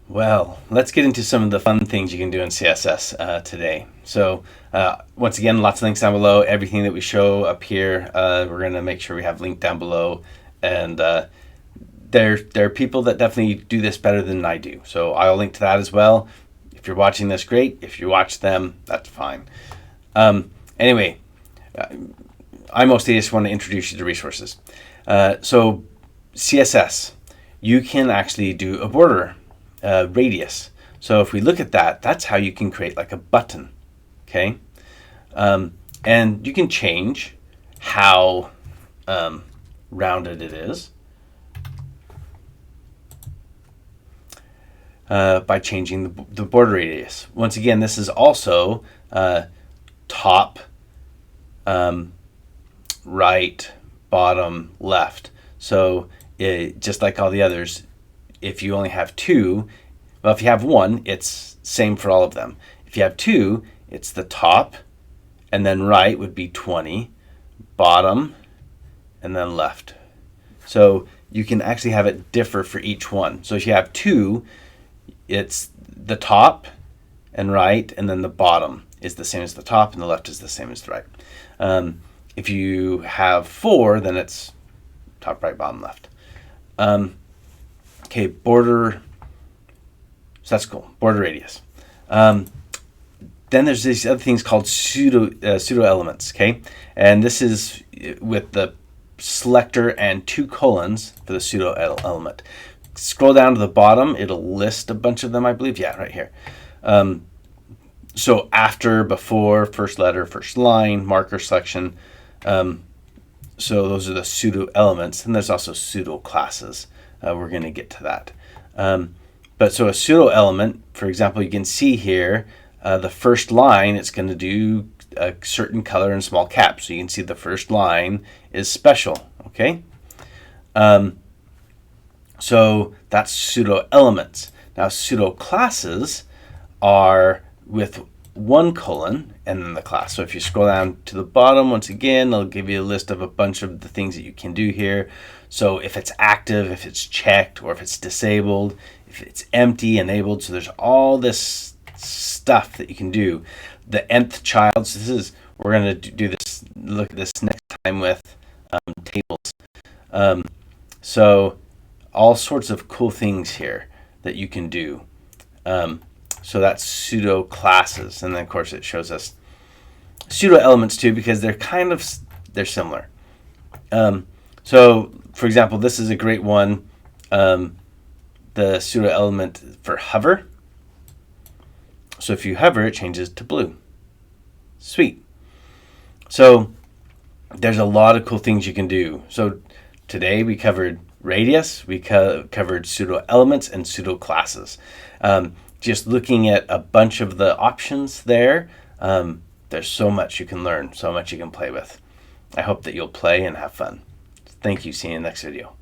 Well, let's get into some of the fun things you can do in CSS today. So once again, lots of links down below. Everything that we show up here, we're going to make sure we have linked down below. And there are people that definitely do this better than I do. So I'll link to that as well. If you're watching this, great. If you watch them, that's fine. Anyway, I mostly just want to introduce you to resources. So CSS, you can actually do a border radius. So if we look at that, that's how you can create like a button. Okay. And you can change how rounded it is by changing the border radius. Once again, this is also top, right, bottom, left. So just like all the others, if you only have two, well, if you have one, it's same for all of them. If you have two, it's the top, and then right would be 20, bottom, and then left. So you can actually have it differ for each one. So if you have two, it's the top and right, and then the bottom is the same as the top, and the left is the same as the right. If you have four, then it's top, right, bottom, left. Okay, border, so that's cool, border radius. Then there's these other things called pseudo elements, okay? And this is with the selector and 2 colons for the pseudo element. Scroll down to the bottom, it'll list a bunch of them, I believe. Yeah, right here. So after, before, first letter, first line, marker selection. So those are the pseudo elements, and there's also pseudo classes. We're going to get to that. But so a pseudo element, for example, you can see here, the first line, it's going to do a certain color in small caps. So you can see the first line is special, okay? So that's pseudo elements. Now pseudo classes are with 1 colon and then the class. So if you scroll down to the bottom, once again, it'll give you a list of a bunch of the things that you can do here. So if it's active, if it's checked, or if it's disabled, if it's empty, enabled. So there's all this stuff that you can do. The nth child, so this is, we're going to do this, look at this next time with tables. So all sorts of cool things here that you can do. So that's pseudo classes, and then of course it shows us pseudo elements too, because they're similar. So for example, this is a great one, the pseudo element for hover. So if you hover, it changes to blue. Sweet. So there's a lot of cool things you can do. So today we covered radius, we covered pseudo elements and pseudo classes. Just looking at a bunch of the options there, there's so much you can learn, so much you can play with. I hope that you'll play and have fun. Thank you. See you in the next video.